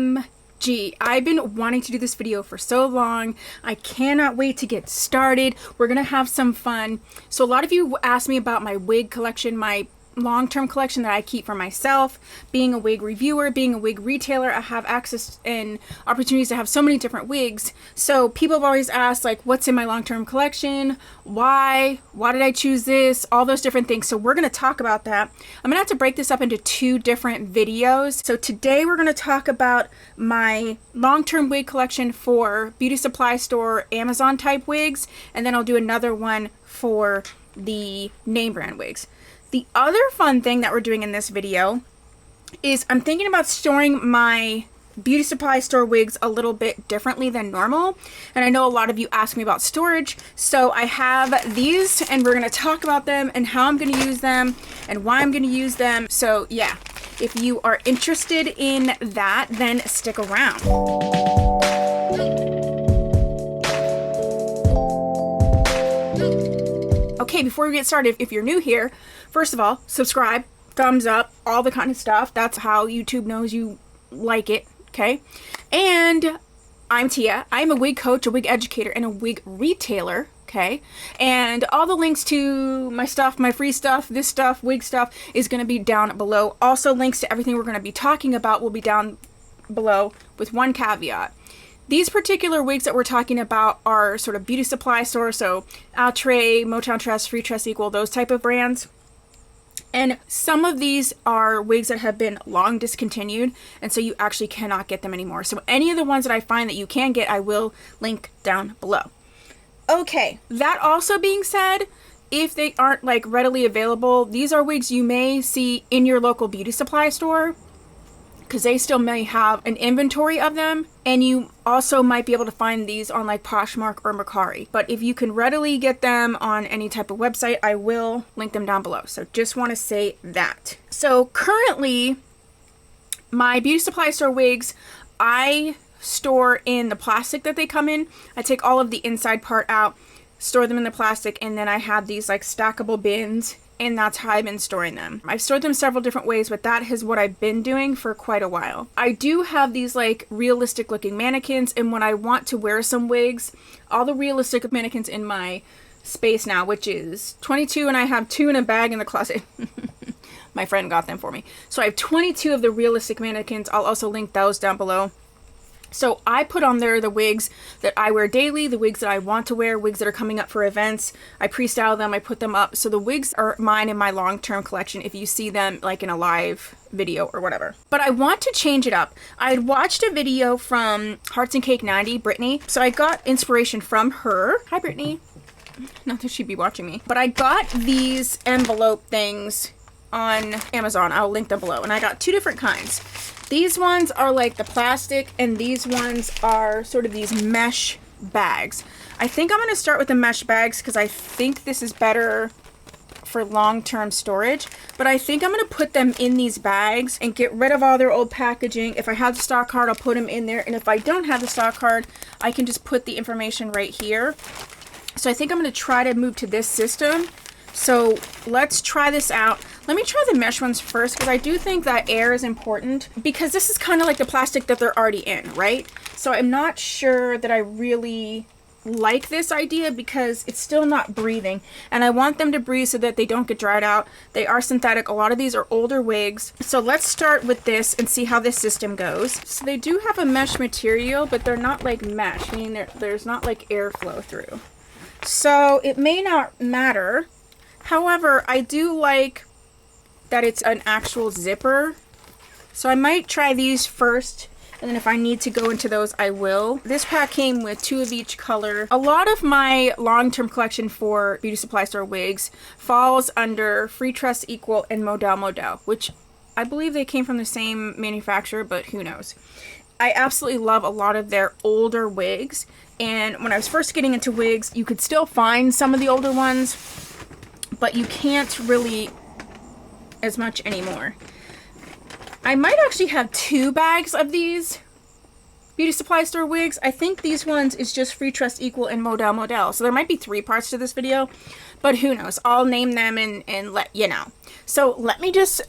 OMG, I've been wanting to do this video for so long. I cannot wait to get started. We're gonna have some fun. So a lot of you asked me about my wig collection, my long-term collection that I keep for myself. Being a wig reviewer, being a wig retailer, I have access and opportunities to have so many different wigs. So people have always asked, like, what's in my long-term collection? Why did I choose this? All those different things. So we're going to talk about that. I'm going to have to break this up into 2 different videos. So today we're going to talk about my long-term wig collection for beauty supply store, Amazon type wigs, and then I'll do another one for the name brand wigs. The other fun thing that we're doing in this video is I'm thinking about storing my beauty supply store wigs a little bit differently than normal. And I know a lot of you ask me about storage. So I have these and we're going to talk about them and how I'm going to use them and why I'm going to use them. So yeah, if you are interested in that, then stick around. Okay, before we get started, if you're new here, first of all, subscribe, thumbs up, all the kind of stuff. That's how YouTube knows you like it, okay? And I'm Tia. I'm a wig coach, a wig educator, and a wig retailer, okay? And all the links to my stuff, my free stuff, this stuff, wig stuff is going to be down below. Also, links to everything we're going to be talking about will be down below with one caveat. These particular wigs that we're talking about are sort of beauty supply stores, so Outre, Motown Tress, Free Tress Equal, those type of brands. And some of these are wigs that have been long discontinued, and so you actually cannot get them anymore. So any of the ones that I find that you can get, I will link down below. Okay, that also being said, if they aren't like readily available, these are wigs you may see in your local beauty supply store, because they still may have an inventory of them, and you also might be able to find these on like Poshmark or Mercari. But if you can readily get them on any type of website, I will link them down below. So just want to say that. So currently, my beauty supply store wigs, I store in the plastic that they come in. I take all of the inside part out, store them in the plastic, and then I have these like stackable bins, and that's how I've been storing them. I've stored them several different ways, but that is what I've been doing for quite a while. I do have these like realistic looking mannequins, and when I want to wear some wigs, all the realistic mannequins in my space now, which is 22, and I have 2 in a bag in the closet. My friend got them for me. So I have 22 of the realistic mannequins. I'll also link those down below. So I put on there the wigs that I wear daily, the wigs that I want to wear, wigs that are coming up for events. I pre-style them, I put them up. So the wigs are mine in my long-term collection if you see them like in a live video or whatever. But I want to change it up. I had watched a video from Hearts and Cake 90, Brittany. So I got inspiration from her. Hi, Brittany. Not that she'd be watching me. But I got these envelope things on Amazon. I'll link them below. And I got 2 different kinds. These ones are like the plastic, and these ones are sort of these mesh bags. I think I'm going to start with the mesh bags because I think this is better for long-term storage. But I think I'm going to put them in these bags and get rid of all their old packaging. If I have the stock card, I'll put them in there. And if I don't have the stock card, I can just put the information right here. So I think I'm going to try to move to this system. So let's try this out. Let me try the mesh ones first, because I do think that air is important, because this is kind of like the plastic that they're already in, right? So I'm not sure that I really like this idea because it's still not breathing, and I want them to breathe so that they don't get dried out. They are synthetic. A lot of these are older wigs. So let's start with this and see how this system goes. So they do have a mesh material, but they're not like mesh, meaning there's not like airflow through. So it may not matter. However, I do like that it's an actual zipper. So I might try these first, and then if I need to go into those, I will. This pack came with 2 of each color. A lot of my long-term collection for beauty supply store wigs falls under Free Tress Equal and Model, which I believe they came from the same manufacturer, but who knows. I absolutely love a lot of their older wigs, and when I was first getting into wigs, you could still find some of the older ones, but you can't really as much anymore. I might actually have 2 bags of these beauty supply store wigs. I think these ones is just Free Tress Equal and Model. So there might be 3 parts to this video, but who knows? I'll name them and let you know. So let me just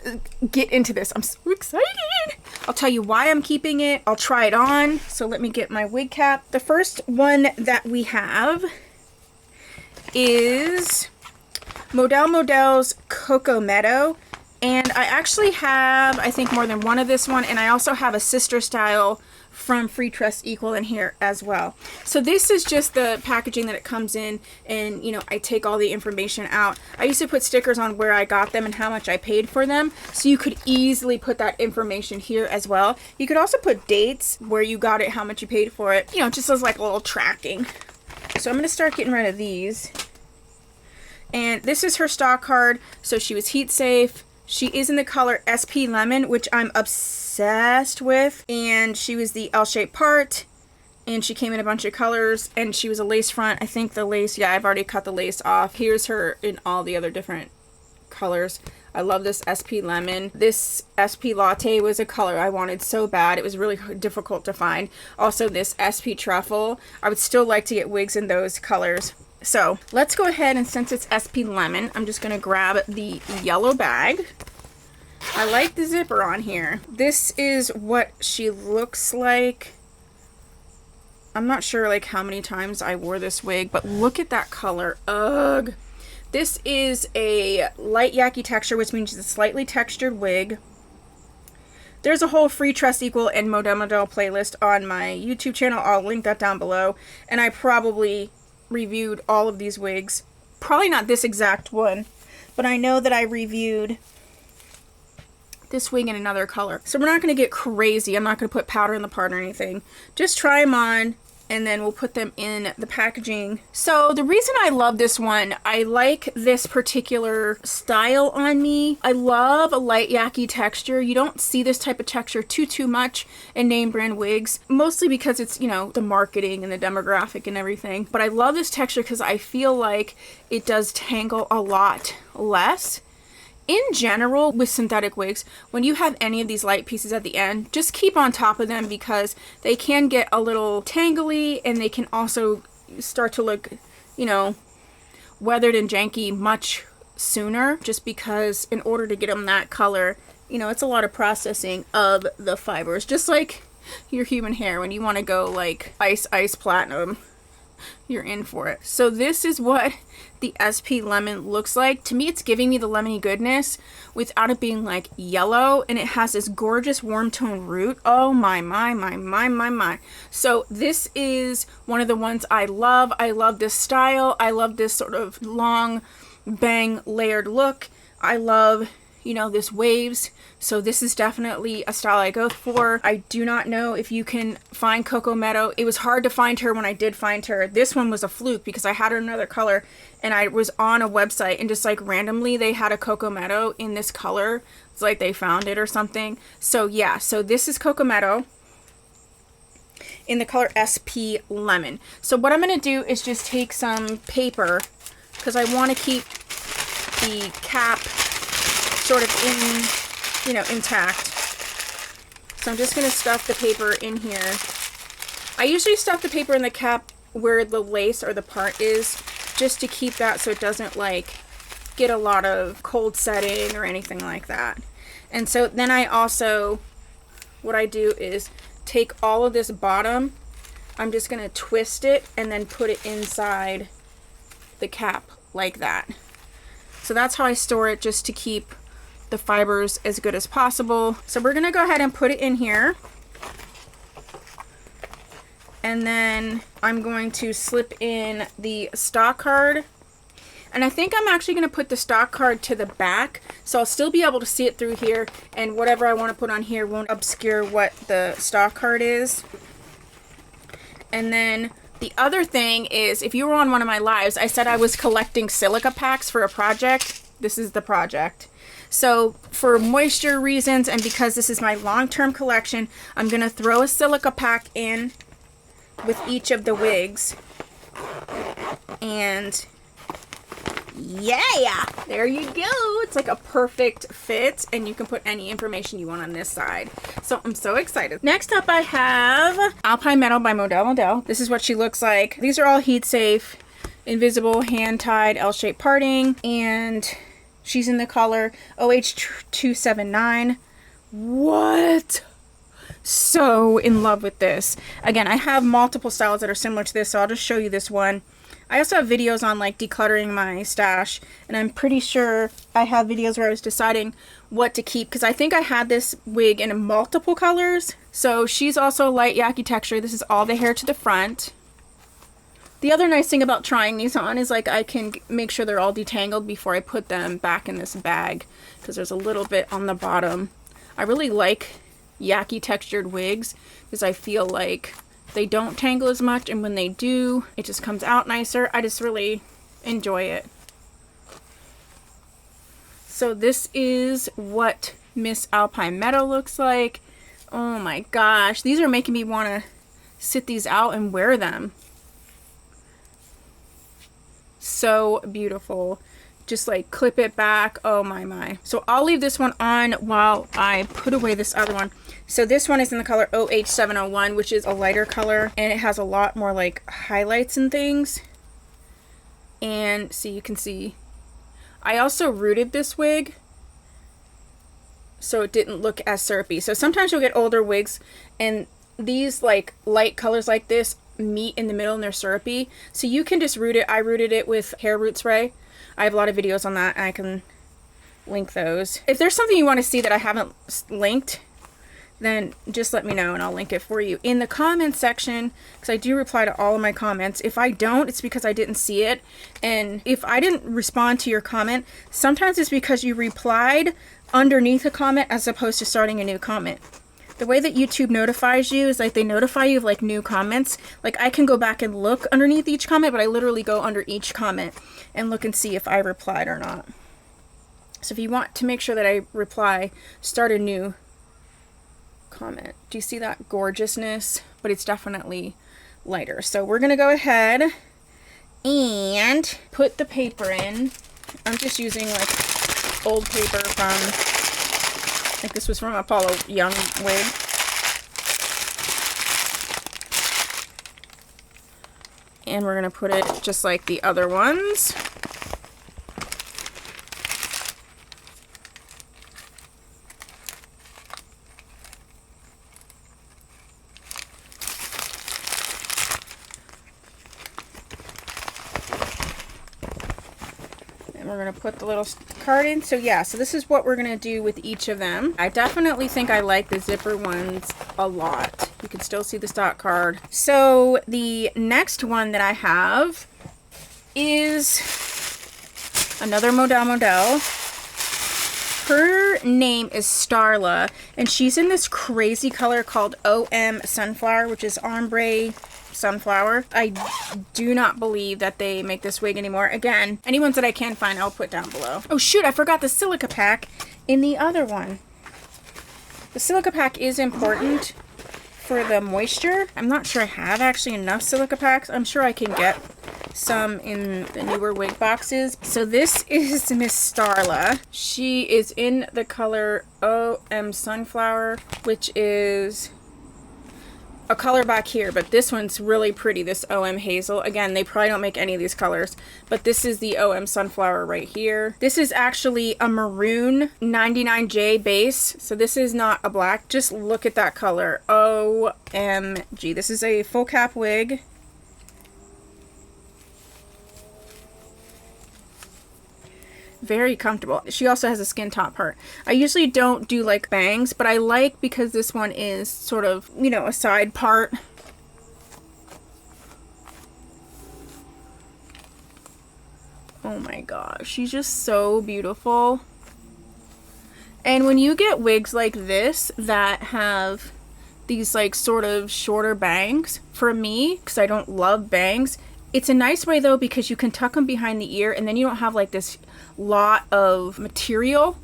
get into this. I'm so excited. I'll tell you why I'm keeping it. I'll try it on. So let me get my wig cap. The first one that we have is Model Model's Coco Meadow. And I actually have, I think, more than one of this one. And I also have a sister style from Free Trust Equal in here as well. So this is just the packaging that it comes in, and you know, I take all the information out. I used to put stickers on where I got them and how much I paid for them, so you could easily put that information here as well. You could also put dates, where you got it, how much you paid for it, you know, just as like a little tracking. So I'm going to start getting rid of these. And this is her stock card. So she was heat safe. She is in the color SP Lemon, which I'm obsessed with. And she was the L-shaped part. And she came in a bunch of colors. And she was a lace front. I think the lace, yeah, I've already cut the lace off. Here's her in all the other different colors. I love this SP Lemon. This SP Latte was a color I wanted so bad. It was really difficult to find. Also this SP Truffle. I would still like to get wigs in those colors. So let's go ahead, and since it's SP Lemon, I'm just going to grab the yellow bag. I like the zipper on here. This is what she looks like. I'm not sure like how many times I wore this wig, but look at that color. Ugh. This is a light yaki texture, which means it's a slightly textured wig. There's a whole Free Trust Equal and Model Model playlist on my YouTube channel. I'll link that down below. And I probably reviewed all of these wigs. Probably not this exact one, but I know that I reviewed this wig in another color. So we're not going to get crazy. I'm not going to put powder in the part or anything. Just try them on, and then we'll put them in the packaging. So the reason I love this one, I like this particular style on me. I love a light yaki texture. You don't see this type of texture too much in name brand wigs, mostly because it's, you know, the marketing and the demographic and everything. But I love this texture because I feel like it does tangle a lot less. In general, with synthetic wigs, when you have any of these light pieces at the end, just keep on top of them because they can get a little tangly, and they can also start to look, you know, weathered and janky much sooner, just because in order to get them that color, you know, it's a lot of processing of the fibers, just like your human hair. When you want to go like ice platinum, you're in for it. So this is what the SP Lemon looks like. To me, it's giving me the lemony goodness without it being like yellow, and it has this gorgeous warm tone root. Oh my. So this is one of the ones I love. I love this style. I love this sort of long bang layered look. I love, you know, this waves. So this is definitely a style I go for. I do not know if you can find Coco Meadow. It was hard to find her when I did find her. This one was a fluke because I had her in another color, and I was on a website and just like randomly they had a Coco Meadow in this color. It's like they found it or something. So yeah, so this is Coco Meadow in the color SP Lemon. So what I'm going to do is just take some paper because I want to keep the cap sort of in, you know, intact. So I'm just going to stuff the paper in here. I usually stuff the paper in the cap where the lace or the part is, just to keep that so it doesn't like get a lot of cold setting or anything like that. And so then I also, what I do is take all of this bottom, I'm just going to twist it and then put it inside the cap like that. So that's how I store it, just to keep the fibers as good as possible. So we're going to go ahead and put it in here. And then I'm going to slip in the stock card. And I think I'm actually going to put the stock card to the back, so I'll still be able to see it through here, and whatever I want to put on here won't obscure what the stock card is. And then the other thing is, if you were on one of my lives, I said I was collecting silica packs for a project. This is the project. So for moisture reasons, and because this is my long-term collection, I'm going to throw a silica pack in with each of the wigs. And yeah, there you go. It's like a perfect fit, and you can put any information you want on this side. So I'm so excited. Next up, I have Alpine Meadow by Model Model. This is what she looks like. These are all heat safe, invisible, hand-tied, L-shaped parting, and she's in the color OH279. What? so in love with this. Again, I have multiple styles that are similar to this, so I'll just show you this one. I also have videos on like decluttering my stash, and I'm pretty sure I have videos where I was deciding what to keep, because I think I had this wig in multiple colors. So she's also light yaki texture. This is all the hair to the front. The other nice thing about trying these on is like I can make sure they're all detangled before I put them back in this bag, because there's a little bit on the bottom. I really like yaki textured wigs because I feel like they don't tangle as much, and when they do, it just comes out nicer. I just really enjoy it. So this is what Miss Alpine Meadow looks like. Oh my gosh, these are making me want to sit these out and wear them. So beautiful. Just like clip it back. Oh my. So I'll leave this one on while I put away this other one. So this one is in the color OH701, which is a lighter color, and it has a lot more like highlights and things. And so you can see, I also rooted this wig so it didn't look as syrupy. So sometimes you'll get older wigs and these like light colors like this meet in the middle and they're syrupy. So you can just root it. I rooted it with hair root spray. I have a lot of videos on that, and I can link those. If there's something you want to see that I haven't linked, then just let me know and I'll link it for you in the comments section, because I do reply to all of my comments. If I don't, it's because I didn't see it. And if I didn't respond to your comment, sometimes it's because you replied underneath a comment as opposed to starting a new comment. The way that YouTube notifies you is like they notify you of like new comments. Like I can go back and look underneath each comment, but I literally go under each comment and look and see if I replied or not. So if you want to make sure that I reply, start a new comment. Do you see that gorgeousness? But it's definitely lighter. So we're gonna go ahead and put the paper in. I'm just using like old paper from, I think this was from Apollo Young wig. And we're gonna put it just like the other ones. We're going to put the little card in. So yeah, so this is what we're going to do with each of them. I definitely think I like the zipper ones a lot. You can still see the stock card. So the next one that I have is another Model. Her name is Starla, and she's in this crazy color called OM Sunflower, which is ombre sunflower. I do not believe that they make this wig anymore. Again, any ones that I can find, I'll put down below. Oh shoot, I forgot the silica pack in the other one. The silica pack is important for the moisture. I'm not sure I have actually enough silica packs. I'm sure I can get some in the newer wig boxes. So this is Miss Starla. She is in the color OM Sunflower, which is a color back here, but this one's really pretty, this OM Hazel. Again, they probably don't make any of these colors, but this is the OM Sunflower right here. This is actually a maroon 99J base, so this is not a black. Just look at that color. OMG. This is a full cap wig. Very comfortable. She also has a skin top part. I usually don't do like bangs, but I like because this one is sort of, you know, a side part. Oh my gosh, she's just so beautiful. And when you get wigs like this that have these like sort of shorter bangs, for me, because I don't love bangs, it's a nice way though because you can tuck them behind the ear and then you don't have like this lot of material,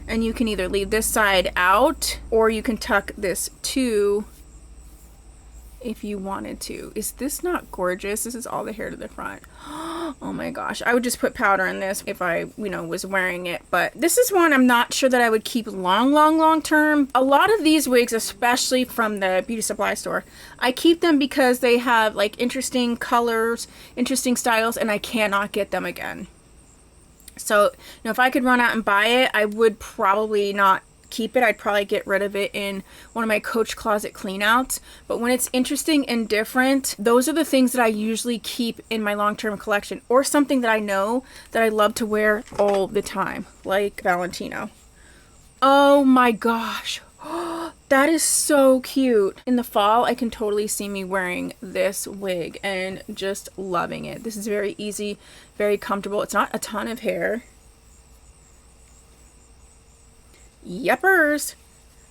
and you can either leave this side out or you can tuck this too if you wanted to. Is this not gorgeous? This is all the hair to the front. Oh my gosh, I would just put powder in this if I, you know, was wearing it. But this is one I'm not sure that I would keep long term. A lot of these wigs, especially from the beauty supply store, I keep them because they have like interesting colors, interesting styles, and I cannot get them again. So, you know, if I could run out and buy it, I would probably not keep it. I'd probably get rid of it in one of my Coach closet cleanouts. But when it's interesting and different, those are the things that I usually keep in my long-term collection, or something that I know that I love to wear all the time, like Valentino. Oh my gosh. That is so cute. In the fall, I can totally see me wearing this wig and just loving it. This is very easy, very comfortable. It's not a ton of hair. Yepers.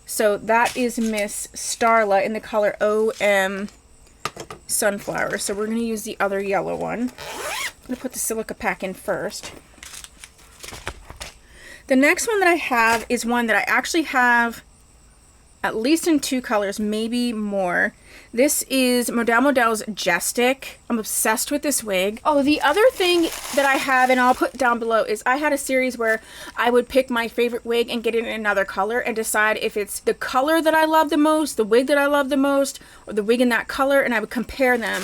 So that is Miss Starla in the color OM Sunflower. So we're going to use the other yellow one. I'm going to put the silica pack in first. The next one that I have is one that I actually have at least in 2 colors, maybe more. This is Model Model's Jestic. I'm obsessed with this wig. Oh, the other thing that I have, and I'll put down below, is I had a series where I would pick my favorite wig and get it in another color and decide if it's the color that I love the most, the wig that I love the most, or the wig in that color, and I would compare them.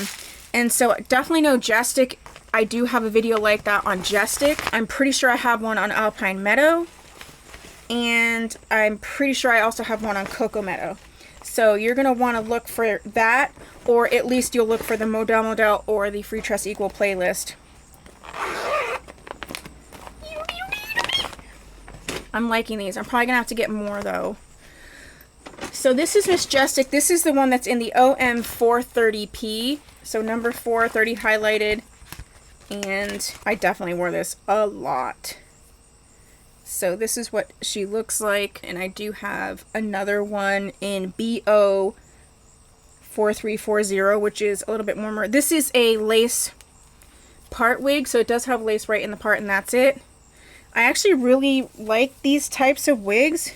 And so definitely know Jestic. I do have a video like that on Jestic. I'm pretty sure I have one on Alpine Meadow. And I'm pretty sure I also have one on Cocoa Meadow. So you're going to want to look for that, or at least you'll look for the Model or the Freetrust Equal playlist. I'm liking these. I'm probably going to have to get more though. So this is Miss Jestic. This is the one that's in the OM 430p. So number 430 highlighted. And I definitely wore this a lot. So this is what she looks like, and I do have another one in BO 4340, which is a little bit warmer. This is a lace part wig, so it does have lace right in the part, and that's it. I actually really like these types of wigs,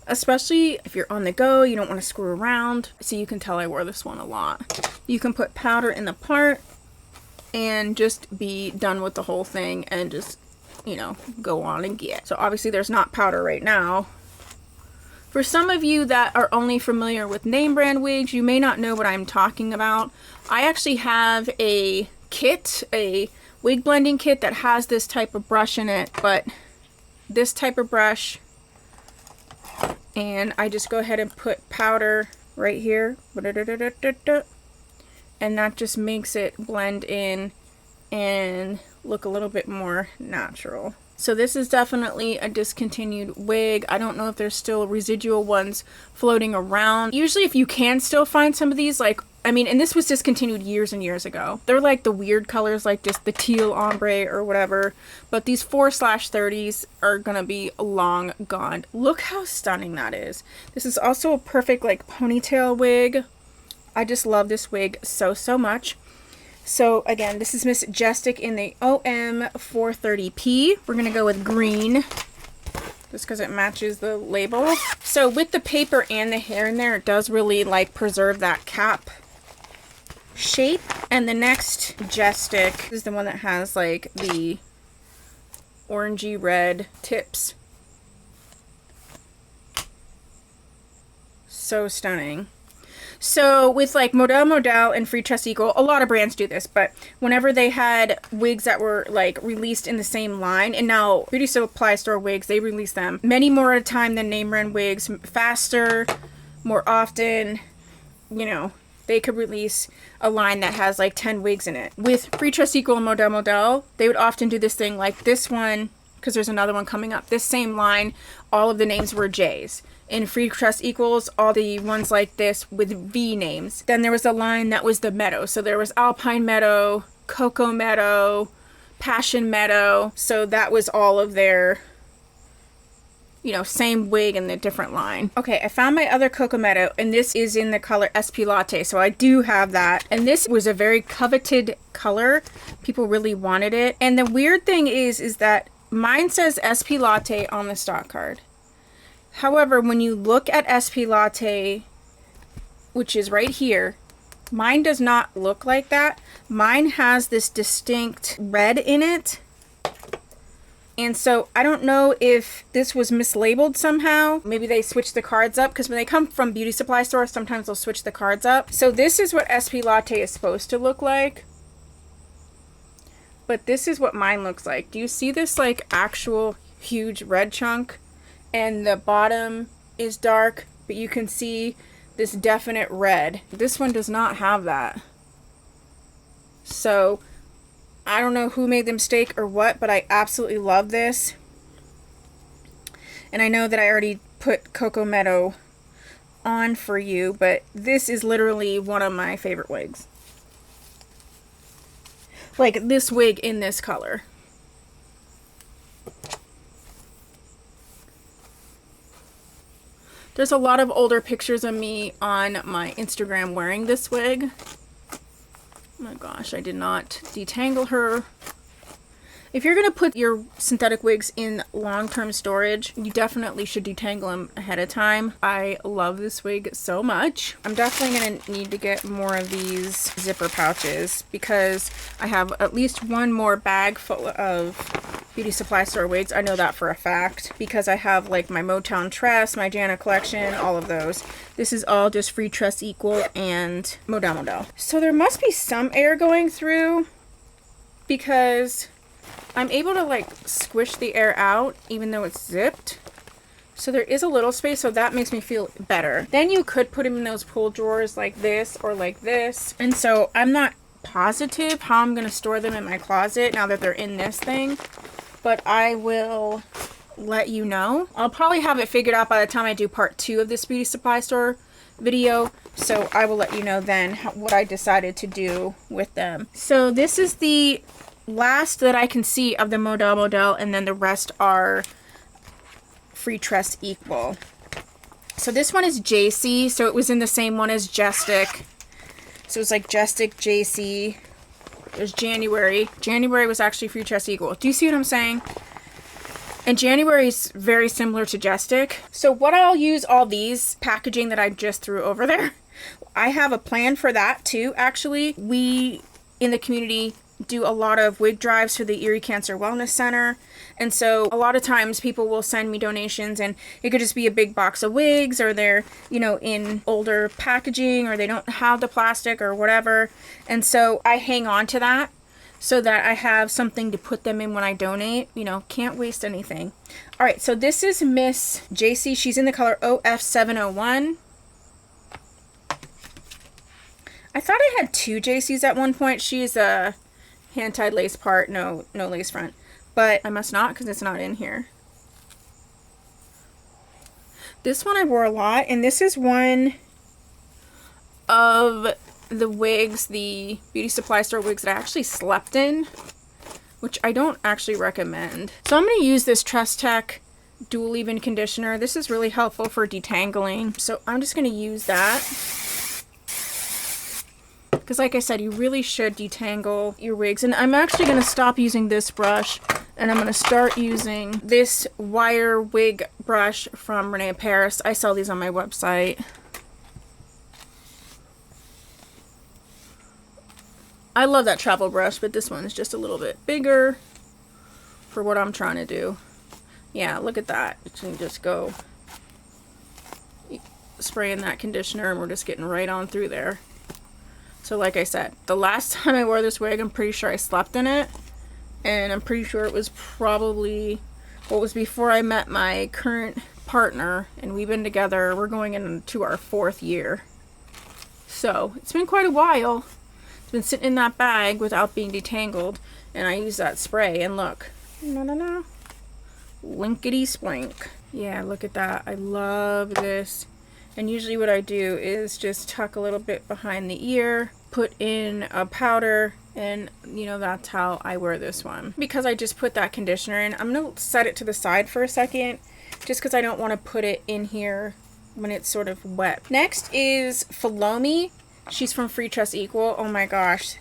especially if you're on the go, you don't want to screw around. So you can tell I wore this one a lot. You can put powder in the part and just be done with the whole thing and just, you know, go on and get. So obviously there's not powder right now. For some of you that are only familiar with name brand wigs, you may not know what I'm talking about. I actually have a kit, a wig blending kit that has this type of brush in it, but this type of brush, and I just go ahead and put powder right here, and that just makes it blend in and look a little bit more natural. So this is definitely a discontinued wig. I don't know if there's still residual ones floating around. Usually if you can still find some of these, like, I mean, and this was discontinued years and years ago. They're like the weird colors, like just the teal ombre or whatever. But these 4/30s are gonna be long gone. Look how stunning that is. This is also a perfect like ponytail wig. I just love this wig so, so much. So again, this is Miss Jestic in the OM 430p. We're gonna go with green, just because it matches the label. So with the paper and the hair in there, it does really like preserve that cap shape. And the next Jestic is the one that has like the orangey red tips. So stunning. So with like Model and Freetrust Equal, a lot of brands do this, but whenever they had wigs that were like released in the same line, and now Beauty Supply Store wigs, they release them many more at a time than name brand wigs, faster, more often, you know, they could release a line that has like 10 wigs in it. With Freetrust Equal and Model, they would often do this thing like this one, because there's another one coming up, this same line, all of the names were J's. In Freetrust Equals, all the ones like this with V names. Then there was a line that was the Meadow. So there was Alpine Meadow, Cocoa Meadow, Passion Meadow. So that was all of their, you know, same wig in the different line. Okay, I found my other Cocoa Meadow, and this is in the color SP Latte. So I do have that. And this was a very coveted color. People really wanted it. And the weird thing is that mine says SP Latte on the stock card. However, when you look at SP Latte, which is right here, mine does not look like that. Mine has this distinct red in it. And so I don't know if this was mislabeled somehow. Maybe they switched the cards up, because when they come from beauty supply stores, sometimes they'll switch the cards up. So this is what SP Latte is supposed to look like. But this is what mine looks like. Do you see this like actual huge red chunk? and the bottom is dark, but you can see this definite red. This one does not have that. So I don't know who made the mistake or what, but I absolutely love this. And I know that I already put Cocoa Meadow on for you, but this is literally one of my favorite wigs. Like this wig in this color. There's a lot of older pictures of me on my Instagram wearing this wig. Oh my gosh, I did not detangle her. If you're going to put your synthetic wigs in long-term storage, you definitely should detangle them ahead of time. I love this wig so much. I'm definitely going to need to get more of these zipper pouches because I have at least one more bag full of beauty supply store wigs. I know that for a fact because I have like my Motown Tress, my Jana collection, all of those. This is all just Freetress Equal and Model. So there must be some air going through because I'm able to like squish the air out even though it's zipped. So there is a little space, so that makes me feel better. Then you could put them in those pull drawers like this or like this. And so I'm not positive how I'm going to store them in my closet now that they're in this thing. But I will let you know. I'll probably have it figured out by the time I do part 2 of this beauty supply store video. So I will let you know then what I decided to do with them. So this is the last that I can see of the Model, and then the rest are Freetress Equal. So this one is JC, so it was in the same one as Jestic. So it was like Jestic, JC. There's January. January was actually Freetress Equal. Do you see what I'm saying? And January is very similar to Jestic. So what I'll use all these packaging that I just threw over there. I have a plan for that too, actually. We in the community do a lot of wig drives for the Erie Cancer Wellness Center, and so a lot of times people will send me donations, and it could just be a big box of wigs, or they're, you know, in older packaging, or they don't have the plastic or whatever, and so I hang on to that so that I have something to put them in when I donate. You know, can't waste anything. All right, so this is Miss JC. She's in the color OF701. I thought I had 2 JCs at one point. She's a hand-tied lace part, no lace front, but I must not because it's not in here. This one I wore a lot, and this is one of the wigs, the beauty supply store wigs that I actually slept in, which I don't actually recommend. So I'm going to use this Tress-Tech dual leave-in conditioner. This is really helpful for detangling, so I'm just going to use that. Because like I said, you really should detangle your wigs. And I'm actually going to stop using this brush, and I'm going to start using this wire wig brush from Renee Paris. I sell these on my website. I love that travel brush, but this one is just a little bit bigger for what I'm trying to do. Yeah, look at that. You can just go spraying that conditioner, and we're just getting right on through there. So like I said, the last time I wore this wig, I'm pretty sure I slept in it. And I'm pretty sure it was probably what was before I met my current partner. And we've been together, we're going into our 4th year. So it's been quite a while. It's been sitting in that bag without being detangled. And I use that spray, and look. Linkety splink. Yeah, look at that. I love this. And usually what I do is just tuck a little bit behind the ear, put in a powder, and you know, that's how I wear this one. Because I just put that conditioner in, I'm going to set it to the side for a second, just because I don't want to put it in here when it's sort of wet. Next is Philomi. She's from Freetress Equal. Oh my gosh.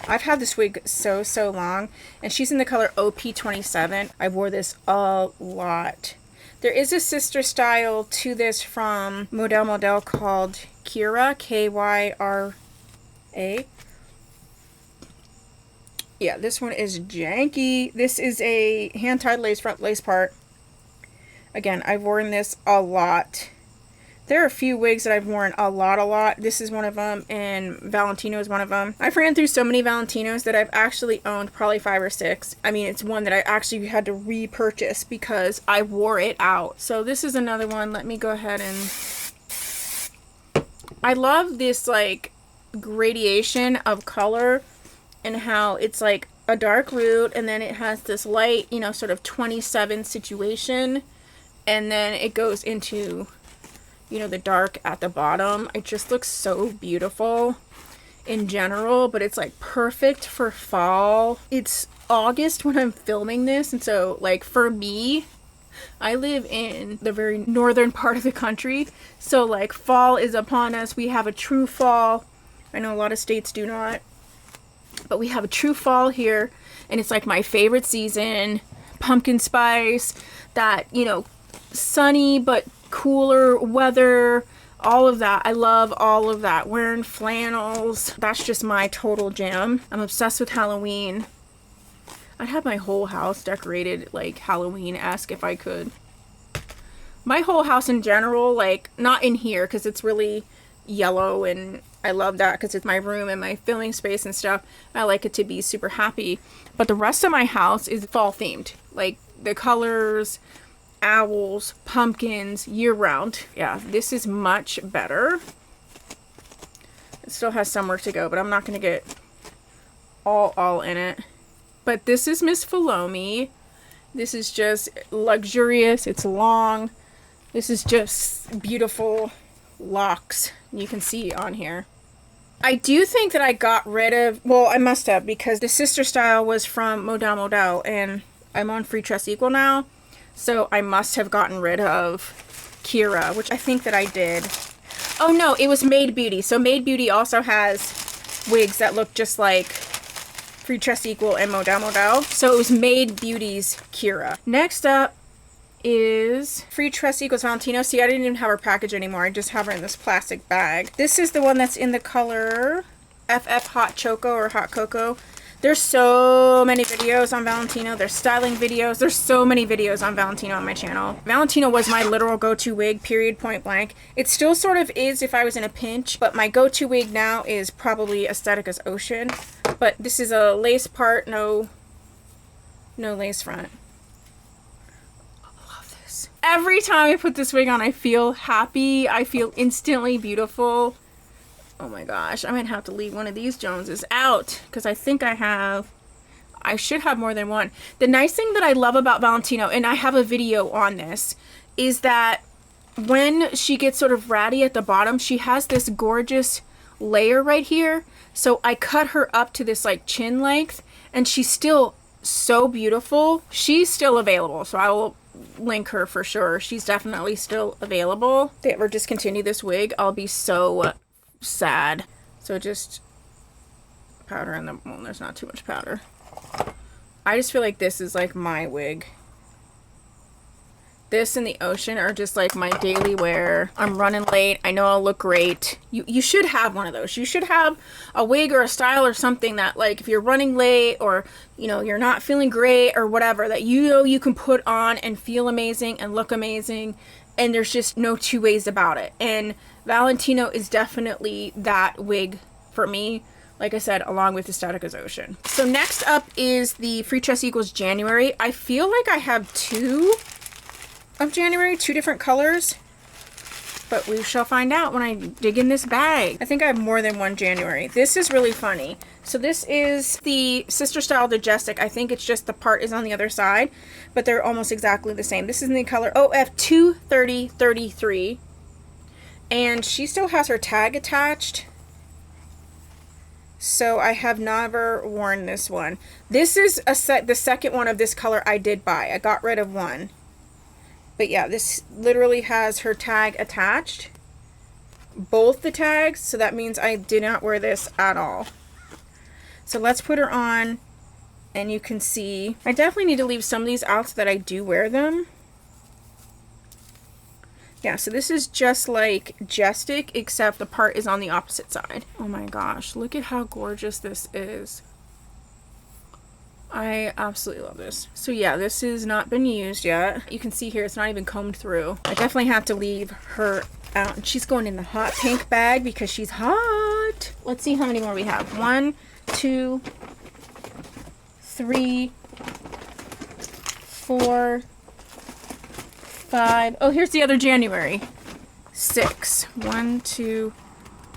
I've had this wig so long, and she's in the color OP27. I wore this a lot. There is a sister style to this from Model called Kyra, Kyra. Yeah, this one is janky. This is a hand-tied lace front lace part. Again, I've worn this a lot. There are a few wigs that I've worn a lot. This is one of them, and Valentino is one of them. I've ran through so many Valentinos that I've actually owned probably 5 or 6. I mean, it's one that I actually had to repurchase because I wore it out. So this is another one. Let me go ahead and... I love this, like, gradation of color and how it's, like, a dark root, and then it has this light, you know, sort of 27 situation, and then it goes into... you know, the dark at the bottom. It just looks so beautiful in general, but it's like perfect for fall. It's August when I'm filming this, and so like for me, I live in the very northern part of the country, so like fall is upon us. We have a true fall. I know a lot of states do not, but we have a true fall here, and it's like my favorite season. Pumpkin spice, that, you know, sunny but cooler weather, all of that. I love all of that. Wearing flannels, that's just my total jam. I'm obsessed with Halloween. I'd have my whole house decorated like Halloween-esque if I could. My whole house in general, like not in here because it's really yellow, and I love that because it's my room and my filming space and stuff. I like it to be super happy, but the rest of my house is fall themed. Like the colors, owls, pumpkins, year round. Yeah, this is much better. It still has some work to go, but I'm not going to get all in it. But this is Miss Filomi. This is just luxurious. It's long. This is just beautiful locks. You can see on here. I do think that I got rid of, well, I must have, because the sister style was from Modal, and I'm on Free Trust Equal now. So I must have gotten rid of Kira, which I think that I did. Oh no, it was Made Beauty. So Made Beauty also has wigs that look just like Free Trust Equal and Modal. So it was Made Beauty's Kira. Next up is Free Trust Equal's Valentino. See, I didn't even have her package anymore. I just have her in this plastic bag. This is the one that's in the color FF Hot Choco or Hot Cocoa. There's so many videos on Valentino. There's styling videos. There's so many videos on Valentino on my channel. Valentino was my literal go-to wig, period, point blank. It still sort of is if I was in a pinch, but my go-to wig now is probably Aesthetica's Ocean. But this is a lace part, no lace front. I love this. Every time I put this wig on, I feel happy. I feel instantly beautiful. Oh my gosh, I might have to leave one of these Joneses out because I think I should have more than one. The nice thing that I love about Valentino, and I have a video on this, is that when she gets sort of ratty at the bottom, she has this gorgeous layer right here. So I cut her up to this like chin length, and she's still so beautiful. She's still available, so I will link her for sure. She's definitely still available. If they ever discontinue this wig, I'll be so sad. So just powder in the, well, there's not too much powder. I just feel like this is like my wig. This and the Ocean are just like my daily wear. I'm running late. I know I'll look great. You should have one of those. You should have a wig or a style or something that, like, if you're running late or, you know, you're not feeling great or whatever, that you know you can put on and feel amazing and look amazing, and there's just no two ways about it. And Valentino is definitely that wig for me, like I said, along with Aesthetica's Ocean. So next up is the Free Trust Equals January. I feel like I have two of January, two different colors, but we shall find out when I dig in this bag. I think I have more than one January. This is really funny. So this is the Sister Style Digestic. I think it's just the part is on the other side, but they're almost exactly the same. This is in the color OF23033, and she still has her tag attached. So I have never worn this one. This is the second one of this color I did buy. I got rid of one. But yeah, this literally has her tag attached. Both the tags, so that means I did not wear this at all. So let's put her on, and you can see. I definitely need to leave some of these out so that I do wear them. Yeah, so this is just like Jestic, except the part is on the opposite side. Oh my gosh, look at how gorgeous this is. I absolutely love this. So yeah, this has not been used yet. You can see here it's not even combed through. I definitely have to leave her out. And she's going in the hot pink bag because she's hot. Let's see how many more we have. 1, 2, 3, 4, 5. Oh, here's the other January. 6. 1, 2,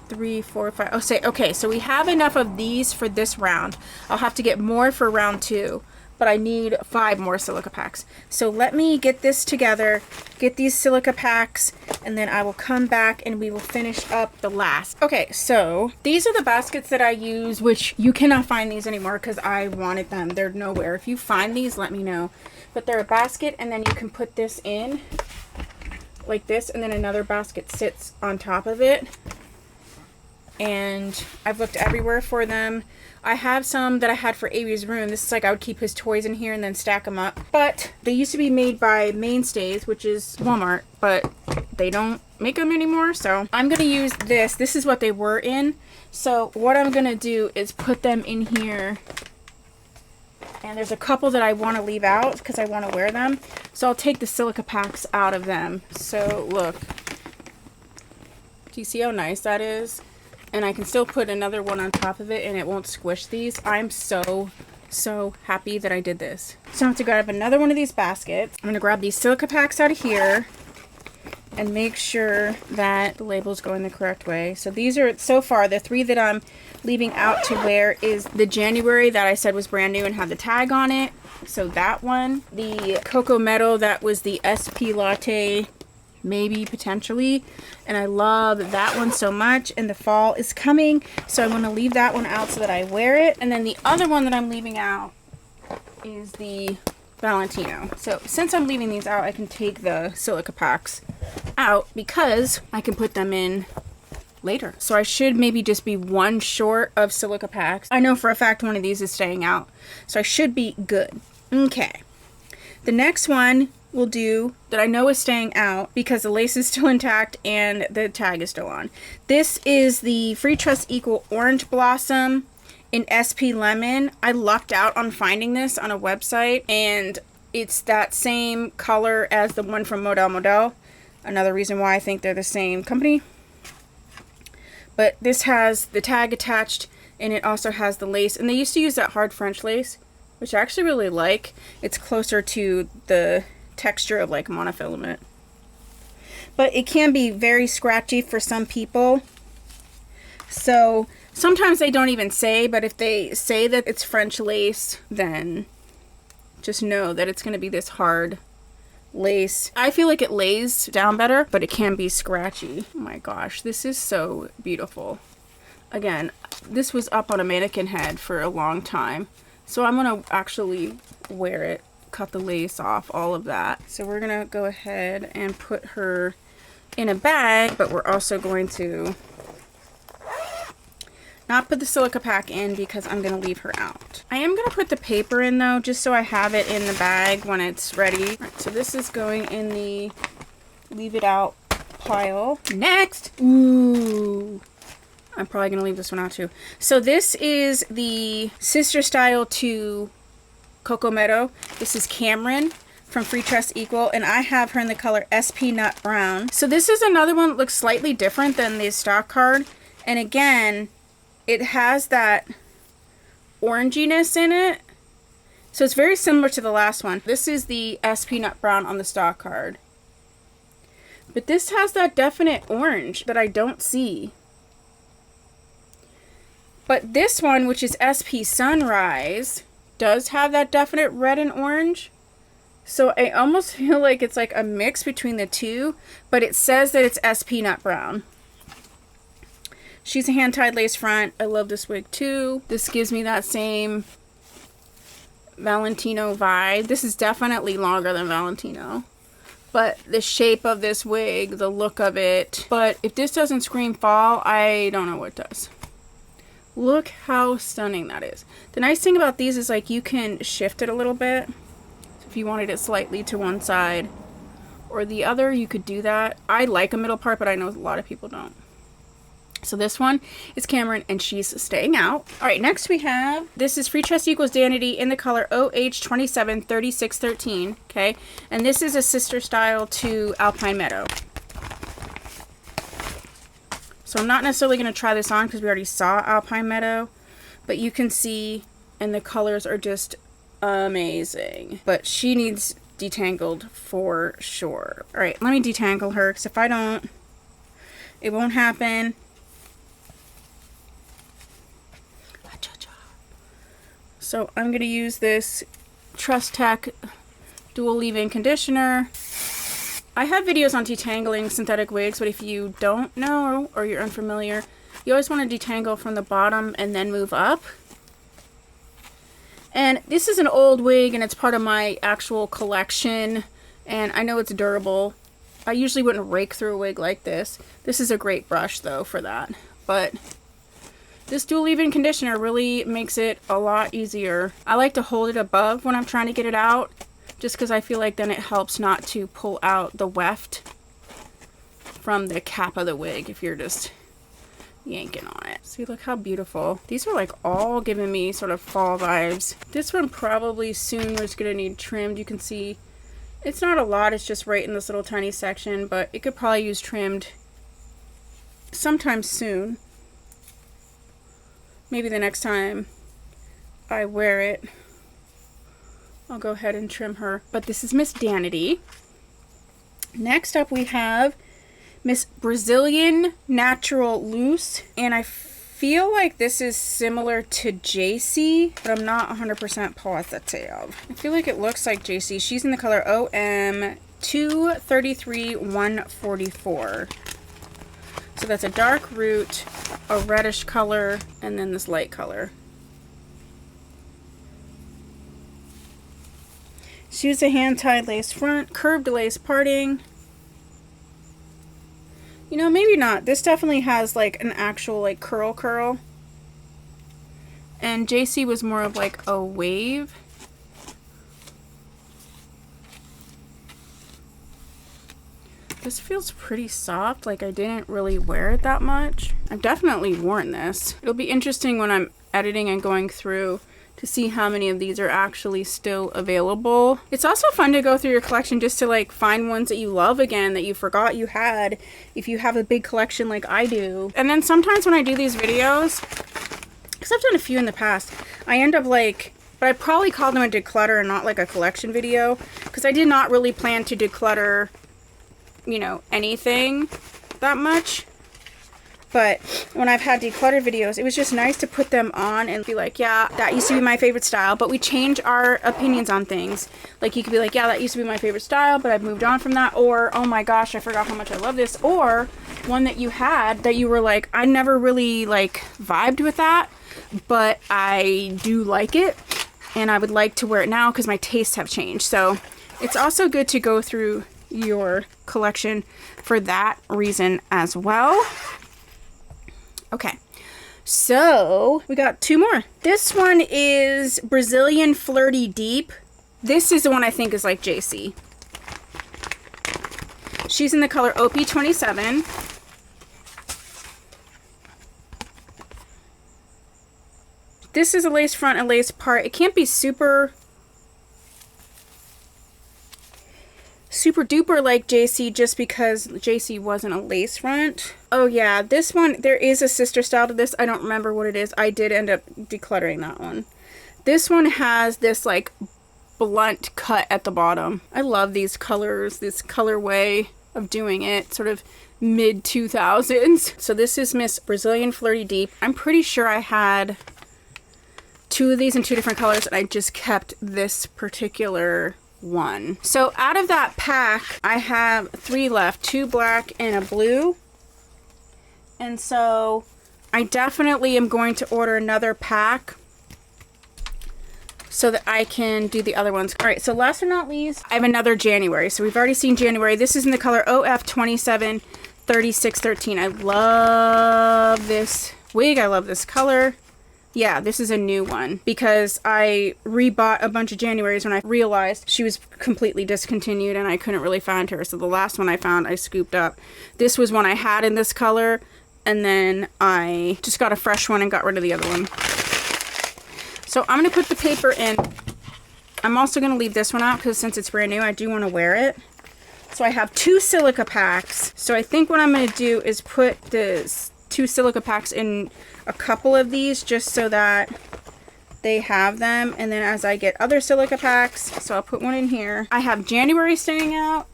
3, 4, 5. Oh, say okay. So we have enough of these for this round. I'll have to get more for round 2, but I need 5 more silica packs. So let me get this together, get these silica packs, and then I will come back and we will finish up the last. Okay, so these are the baskets that I use, which you cannot find these anymore because I wanted them. They're nowhere. If you find these, let me know. But they're a basket, and then you can put this in like this, and then another basket sits on top of it. And I've looked everywhere for them. I have some that I had for Avery's room. This is like I would keep his toys in here and then stack them up. But they used to be made by Mainstays, which is Walmart, but they don't make them anymore. So I'm going to use this. This is what they were in. So what I'm going to do is put them in here. And there's a couple that I want to leave out because I want to wear them. So I'll take the silica packs out of them. So look. Do you see how nice that is? And I can still put another one on top of it and it won't squish these. I'm so happy that I did this. So I have to grab another one of these baskets. I'm going to grab these silica packs out of here and make sure that the labels go in the correct way. So these are, so far, the 3 that I'm leaving out to wear is the January that I said was brand new and had the tag on it. So that one. The Cocoa Meadow, that was the SP Latte, maybe, potentially. And I love that one so much. And the fall is coming, so I'm going to leave that one out so that I wear it. And then the other one that I'm leaving out is the Valentino. So since I'm leaving these out, I can take the silica packs out because I can put them in later. So I should maybe just be 1 short of silica packs. I know for a fact one of these is staying out, so I should be good. Okay. The next one will do that I know is staying out because the lace is still intact and the tag is still on. This is the Free Trust Equal Orange Blossom in SP Lemon. I lucked out on finding this on a website, and it's that same color as the one from Model. Another reason why I think they're the same company. But this has the tag attached, and it also has the lace. And they used to use that hard French lace, which I actually really like. It's closer to the texture of like monofilament. But it can be very scratchy for some people. So sometimes they don't even say, but if they say that it's French lace, then just know that it's going to be this hard lace. I feel like it lays down better, but it can be scratchy. Oh my gosh, this is so beautiful. Again, this was up on a mannequin head for a long time, so I'm gonna actually wear it, cut the lace off, all of that. So we're gonna go ahead and put her in a bag, but we're also going to not put the silica pack in because I'm going to leave her out. I am going to put the paper in though, just so I have it in the bag when it's ready. Right, so this is going in the leave it out pile. Next! Ooh! I'm probably going to leave this one out too. So this is the Sister Style 2 Cocoa Meadow. This is Cameron from Free Trust Equal, and I have her in the color SP Nut Brown. So this is another one that looks slightly different than the stock card. And again, it has that oranginess in it. So it's very similar to the last one. This is the SP Nut Brown on the stock card. But this has that definite orange that I don't see. But this one, which is SP Sunrise, does have that definite red and orange. So I almost feel like it's like a mix between the two, but it says that it's SP Nut Brown. She's a hand-tied lace front. I love this wig too. This gives me that same Valentino vibe. This is definitely longer than Valentino. But the shape of this wig, the look of it. But if this doesn't scream fall, I don't know what does. Look how stunning that is. The nice thing about these is like you can shift it a little bit. So if you wanted it slightly to one side or the other, you could do that. I like a middle part, but I know a lot of people don't. So this one is Cameron, and she's staying out. All right, next we have, this is Free Trust Equals Danity in the color OH273613, okay? And this is a sister style to Alpine Meadow. So I'm not necessarily going to try this on because we already saw Alpine Meadow, but you can see, and the colors are just amazing. But she needs detangled for sure. All right, let me detangle her, because if I don't, it won't happen. So I'm going to use this Trust Tech dual leave-in conditioner. I have videos on detangling synthetic wigs, but if you don't know or you're unfamiliar, you always want to detangle from the bottom and then move up. And this is an old wig, and it's part of my actual collection, and I know it's durable. I usually wouldn't rake through a wig like this. This is a great brush though for that, but this dual leave-in conditioner really makes it a lot easier. I like to hold it above when I'm trying to get it out, just because I feel like then it helps not to pull out the weft from the cap of the wig if you're just yanking on it. See, look how beautiful. These are like all giving me sort of fall vibes. This one probably soon is going to need trimmed. You can see it's not a lot, it's just right in this little tiny section, but it could probably use trimmed sometime soon. Maybe the next time I wear it, I'll go ahead and trim her. But this is Miss Danity. Next up we have Miss Brazilian Natural Loose. And I feel like this is similar to JC, but I'm not 100% positive. I feel like it looks like JC. She's in the color OM 233144. So that's a dark root, a reddish color, and then this light color. She used a hand-tied lace front, curved lace parting. You know, maybe not. This definitely has like an actual like curl. And JC was more of like a wave. This feels pretty soft, like I didn't really wear it that much. I've definitely worn this. It'll be interesting when I'm editing and going through to see how many of these are actually still available. It's also fun to go through your collection just to like find ones that you love again that you forgot you had if you have a big collection like I do. And then sometimes when I do these videos, because I've done a few in the past, I end up like, but I probably call them a declutter and not like a collection video, because I did not really plan to declutter, you know, anything that much. But when I've had declutter videos, it was just nice to put them on and be like, yeah, that used to be my favorite style, but we change our opinions on things. Like you could be like, yeah, that used to be my favorite style, but I've moved on from that. Or, oh my gosh, I forgot how much I love this. Or one that you had that you were like, I never really like vibed with that, but I do like it and I would like to wear it now because my tastes have changed. So it's also good to go through your collection for that reason as well. Okay, so we got two more. This one is Brazilian Flirty Deep. This is the one I think is like JC. She's in the color OP27. This is a lace front and lace part. It can't be super duper like JC just because JC wasn't a lace front. Oh yeah, this one, there is a sister style to this. I don't remember what it is. I did end up decluttering that one. This one has this like blunt cut at the bottom. I love these colors, this colorway of doing it, sort of mid 2000s. So this is Miss Brazilian Flirty Deep. I'm pretty sure I had two of these in two different colors and I just kept this particular one. So out of that pack, I have three left, two black and a blue. And so I definitely am going to order another pack so that I can do the other ones. All right, so last but not least, I have another January. So we've already seen January. This is in the color OF273613. I love this wig. I love this color. Yeah, this is a new one because I rebought a bunch of Januaries when I realized she was completely discontinued and I couldn't really find her. So the last one I found, I scooped up. This was one I had in this color and then I just got a fresh one and got rid of the other one. So I'm going to put the paper in. I'm also going to leave this one out because since it's brand new, I do want to wear it. So I have 2 silica packs. So I think what I'm going to do is put the 2 silica packs in a couple of these just so that they have them. And then as I get other silica packs, so I'll put one in here. I have January staying out.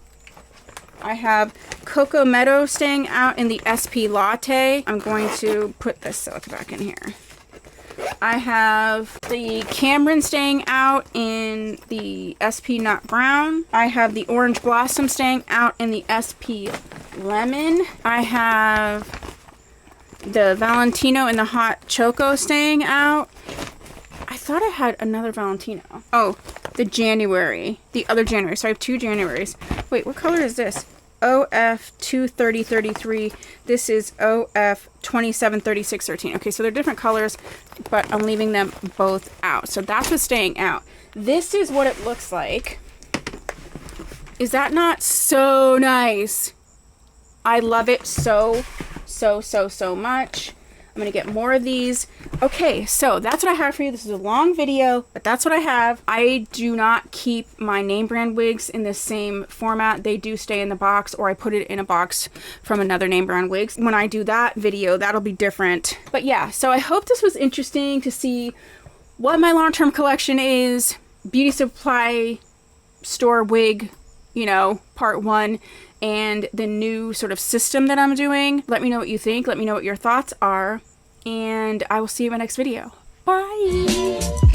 I have Cocoa Meadow staying out in the SP Latte. I'm going to put this silica pack in here. I have the Cameron staying out in the SP Nut Brown. I have the Orange Blossom staying out in the SP Lemon. I have the Valentino and the Hot Choco staying out. I thought I had another Valentino. Oh, the January. The other January. So I have 2 Januaries. Wait, what color is this? OF 23033. This is OF 273613. Okay, so they're different colors, but I'm leaving them both out. So that's what's staying out. This is what it looks like. Is that not so nice? I love it so much. I'm going to get more of these. Okay, so that's what I have for you. This is a long video, but that's what I have. I do not keep my name brand wigs in the same format. They do stay in the box, or I put it in a box from another name brand wigs. When I do that video, that'll be different. But yeah, so I hope this was interesting to see what my long-term collection is. Beauty supply store wig, you know, part 1. And the new sort of system that I'm doing. Let me know what you think. Let me know what your thoughts are. And I will see you in my next video. Bye!